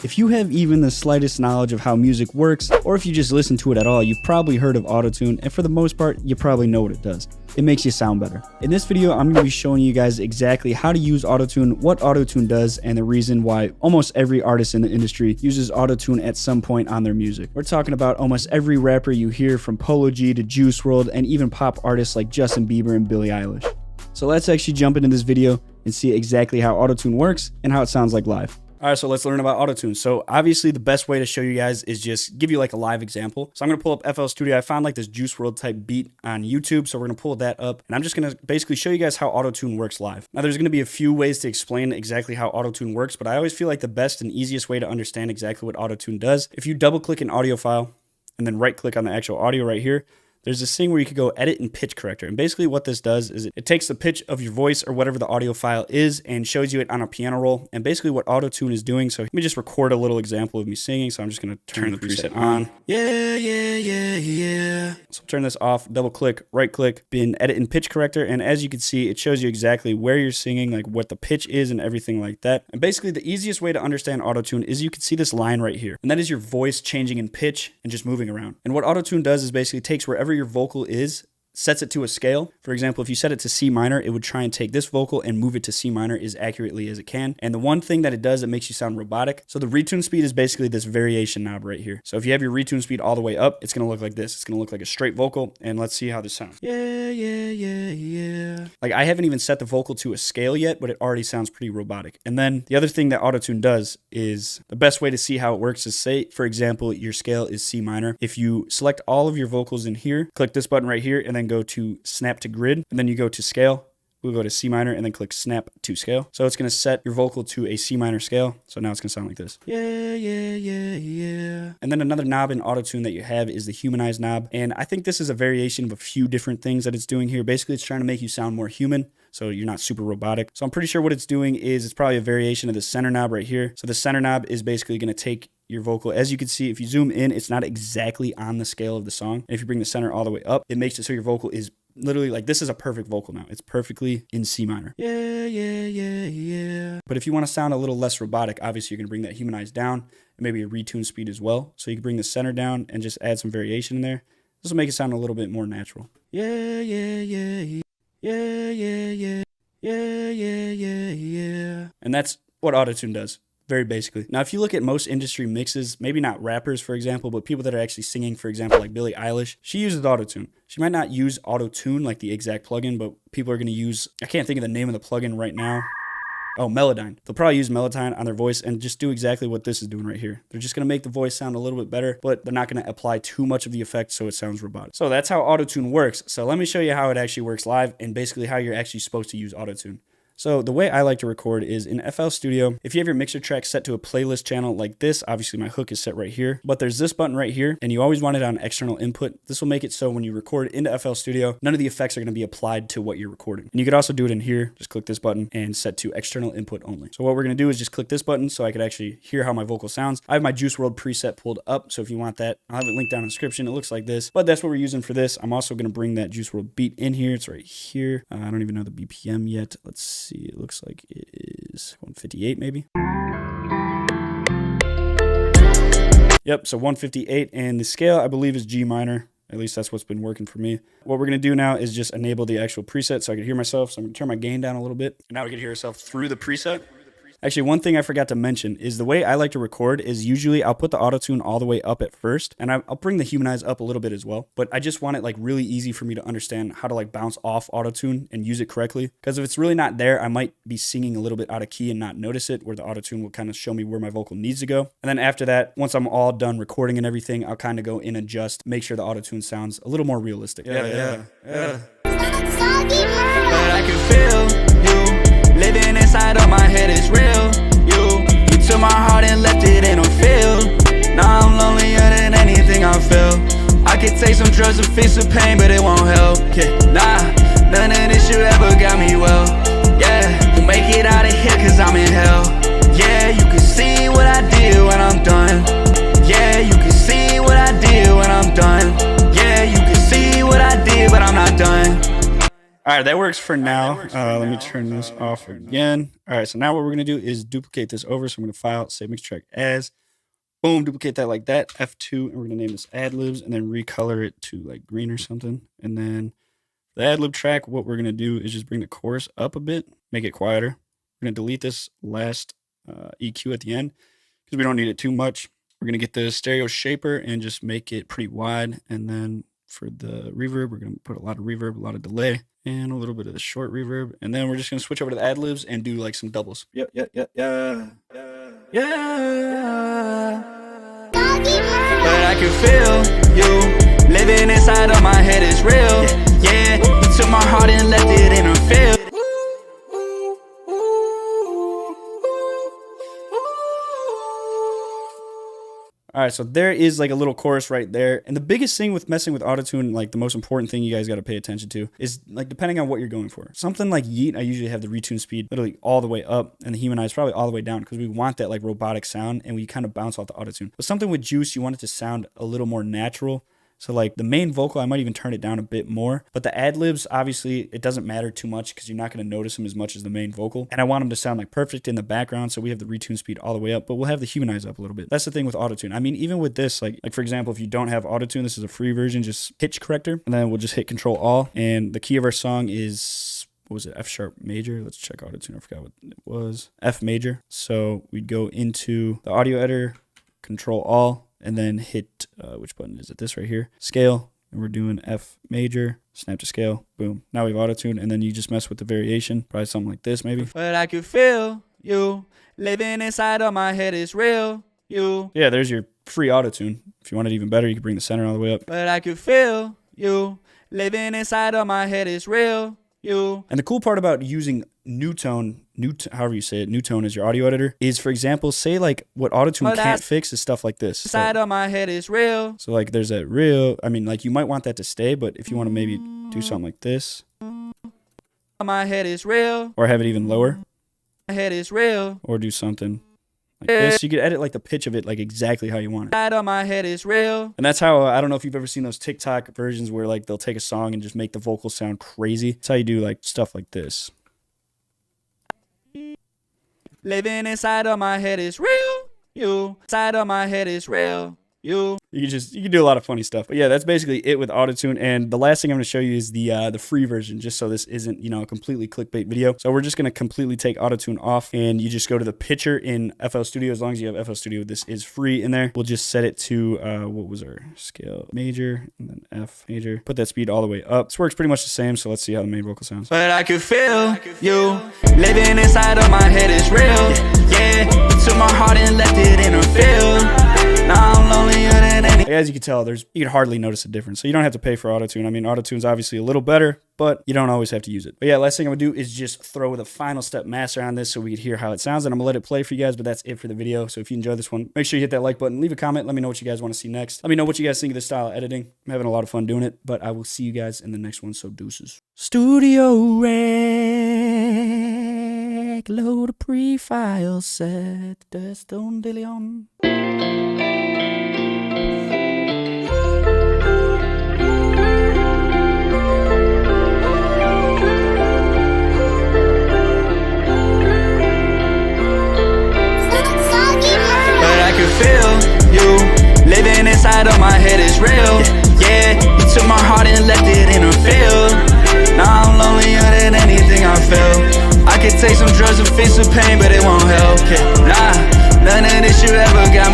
If you have even the slightest knowledge of how music works, or if you just listen to it at all, you've probably heard of Autotune, and for the most part, you probably know what it does. It makes you sound better. In this video, I'm going to be showing you guys exactly how to use Autotune, what Autotune does, and the reason why almost every artist in the industry uses Autotune at some point on their music. We're talking about almost every rapper you hear, from Polo G to Juice WRLD, and even pop artists like Justin Bieber and Billie Eilish. So let's actually jump into this video and see exactly how Autotune works and how it sounds like live. All right, so let's learn about Autotune. So obviously the best way to show you guys is just give you like a live example. So I'm gonna pull up FL Studio. I found like this Juice WRLD type beat on YouTube. So we're gonna pull that up and I'm just gonna basically show you guys how Autotune works live. Now there's gonna be a few ways to explain exactly how Autotune works, but I always feel like the best and easiest way to understand exactly what Autotune does, if you double click an audio file and then right click on the actual audio right here, there's this thing where you could go edit and pitch corrector. And basically what this does is it takes the pitch of your voice or whatever the audio file is and shows you it on a piano roll. And basically what Autotune is doing, so let me just record a little example of me singing. So I'm just gonna turn the preset on. Yeah, yeah, yeah, yeah. So turn this off, double click, right click, bin edit and pitch corrector. And as you can see, it shows you exactly where you're singing, like what the pitch is and everything like that. And basically the easiest way to understand Autotune is you can see this line right here. And that is your voice changing in pitch and just moving around. And what Autotune does is basically takes wherever your vocal is, sets it to a scale. For example, if you set it to C minor, it would try and take this vocal and move it to C minor as accurately as it can. And the one thing that it does, it makes you sound robotic. So the retune speed is basically this variation knob right here. So if you have your retune speed all the way up, it's gonna look like this. It's gonna look like a straight vocal. And let's see how this sounds. Yeah, yeah, yeah, yeah. Like I haven't even set the vocal to a scale yet, but it already sounds pretty robotic. And then the other thing that Autotune does is the best way to see how it works is, say, for example, your scale is C minor. If you select all of your vocals in here, click this button right here, and then go to snap to grid, and then you go to scale. We'll go to C minor and then click snap to scale. So it's going to set your vocal to a C minor scale. So now it's going to sound like this. Yeah, yeah, yeah, yeah. And then another knob in Autotune that you have is the humanize knob. And I think this is a variation of a few different things that it's doing here. Basically, it's trying to make you sound more human, so you're not super robotic. So I'm pretty sure what it's doing is it's probably a variation of the center knob right here. So the center knob is basically going to take your vocal. As you can see, if you zoom in, it's not exactly on the scale of the song. And if you bring the center all the way up, it makes it so your vocal is literally like, this is a perfect vocal now. It's perfectly in C minor. Yeah, yeah, yeah, yeah. But if you want to sound a little less robotic, obviously you're going to bring that humanize down and maybe a retune speed as well. So you can bring the center down and just add some variation in there. This will make it sound a little bit more natural. Yeah, yeah, yeah, yeah, yeah, yeah, yeah, yeah, yeah, yeah. And that's what Autotune does. Very basically. Now, if you look at most industry mixes, maybe not rappers, for example, but people that are actually singing, for example, like Billie Eilish, she uses Autotune. She might not use Autotune, like the exact plugin, but people are going to use, I can't think of the name of the plugin right now. Oh, Melodyne. They'll probably use Melodyne on their voice and just do exactly what this is doing right here. They're just going to make the voice sound a little bit better, but they're not going to apply too much of the effect so it sounds robotic. So that's how Autotune works. So let me show you how it actually works live and basically how you're actually supposed to use Autotune. So the way I like to record is in FL Studio. If you have your mixer track set to a playlist channel like this, obviously my hook is set right here, but there's this button right here and you always want it on external input. This will make it so when you record into FL Studio, none of the effects are going to be applied to what you're recording. And you could also do it in here. Just click this button and set to external input only. So what we're going to do is just click this button so I could actually hear how my vocal sounds. I have my Juice WRLD preset pulled up. So if you want that, I'll have it linked down in the description. It looks like this, but that's what we're using for this. I'm also going to bring that Juice WRLD beat in here. It's right here. I don't even know the BPM yet. Let's see. It looks like it is 158 maybe. Yep, so 158, and the scale I believe is G minor. At least that's what's been working for me. What we're gonna do now is just enable the actual preset so I can hear myself. So I'm gonna turn my gain down a little bit. And now we can hear ourselves through the preset. Actually, one thing I forgot to mention is the way I like to record is usually I'll put the Autotune all the way up at first, and I'll bring the humanize up a little bit as well. But I just want it like really easy for me to understand how to like bounce off Autotune and use it correctly. Because if it's really not there, I might be singing a little bit out of key and not notice it, where the Autotune will kind of show me where my vocal needs to go. And then after that, once I'm all done recording and everything, I'll kind of go in and adjust, make sure the Autotune sounds a little more realistic. Yeah. But I can feel you living inside of my head, is real. You took my heart and left it in a field. Now I'm lonelier than anything I feel. I could take some drugs to fix the pain, but it won't help. Yeah, nah, none of this shit ever got me well. Yeah, we'll make it out of here cause I'm in hell. Yeah, you can see what I did when I'm done. Yeah, you can see what I did when I'm done. Yeah, you can see what I did, but I'm not done. All right, that works for now. Let me turn this off again. All right, so now what we're gonna do is duplicate this over. So I'm gonna file, save mix track as, boom, duplicate that like that, F2, and we're gonna name this ad libs and then recolor it to like green or something. And then the ad lib track, what we're gonna do is just bring the chorus up a bit, make it quieter. We're gonna delete this last EQ at the end because we don't need it too much. We're gonna get the stereo shaper and just make it pretty wide. And then for the reverb, we're gonna put a lot of reverb, a lot of delay, and a little bit of the short reverb. And then we're just gonna switch over to the ad libs and do like some doubles. Yeah. But I can feel you living inside of my head is real. Yeah, you took my heart and left it in a field. All right, so there is like a little chorus right there. And the biggest thing with messing with Autotune, like the most important thing you guys got to pay attention to is like depending on what you're going for. Something like Yeet, I usually have the retune speed literally all the way up and the humanize probably all the way down because we want that like robotic sound and we kind of bounce off the Autotune. But something with Juice, you want it to sound a little more natural. So like the main vocal, I might even turn it down a bit more. But the ad libs, obviously, it doesn't matter too much because you're not going to notice them as much as the main vocal. And I want them to sound like perfect in the background. So we have the retune speed all the way up, but we'll have the humanize up a little bit. That's the thing with Autotune. I mean, even with this, like for example, if you don't have Autotune, this is a free version, just pitch corrector. And then we'll just hit Control All. And the key of our song is, what was it? F sharp major. Let's check Autotune. I forgot what it was. F major. So we'd go into the audio editor, Control All, and then hit, which button is it? This right here. Scale. And we're doing F major, snap to scale, boom. Now we have Autotune, and then you just mess with the variation. Probably something like this, maybe. But I can feel you living inside of my head is real. You. Yeah, there's your free Autotune. If you want it even better, you can bring the center all the way up. But I can feel you living inside of my head is real. You. And the cool part about using Newtone, however you say it, Newtone as your audio editor, is, for example, say like what Autotune can't fix is stuff like this. Inside of my head is real. So like there's that real, I mean, like you might want that to stay, but if you want to maybe do something like this. My head is real. Or have it even lower. My head is real. Or do something like this. You could edit like the pitch of it like exactly how you want it. Inside of my head is real. And that's how, I don't know if you've ever seen those TikTok versions where like they'll take a song and just make the vocals sound crazy. That's how you do like stuff like this. Living inside of my head is real. You. Inside of my head is real. You can do a lot of funny stuff. But yeah, that's basically it with Autotune. And the last thing I'm going to show you is the free version, just so this isn't, you know, a completely clickbait video. So we're just going to completely take Autotune off, and you just go to the pitcher in FL Studio. As long as you have FL Studio, this is free in there. We'll just set it to, what was our scale? Major, and then F major. Put that speed all the way up. This works pretty much the same, so let's see how the main vocal sounds. But I can feel you living inside of my head is real. Yeah, you took my heart and left it in a field. Now I'm lonelier than any. As you can tell, you can hardly notice a difference. So you don't have to pay for Autotune. I mean, Autotune's obviously a little better, but you don't always have to use it. But yeah, last thing I'm gonna do is just throw the final step master on this so we can hear how it sounds, and I'm gonna let it play for you guys, but that's it for the video. So if you enjoyed this one, make sure you hit that like button, leave a comment, let me know what you guys want to see next. Let me know what you guys think of this style of editing. I'm having a lot of fun doing it, but I will see you guys in the next one, so deuces. Studio Rec, load a pre-file set, dust on De Leon. Feel you living inside of my head is real. Yeah, you took my heart and left it in a field. Now I'm lonelier than anything I feel. I could take some drugs to fix the pain, but it won't help. Nah, none of this you ever got me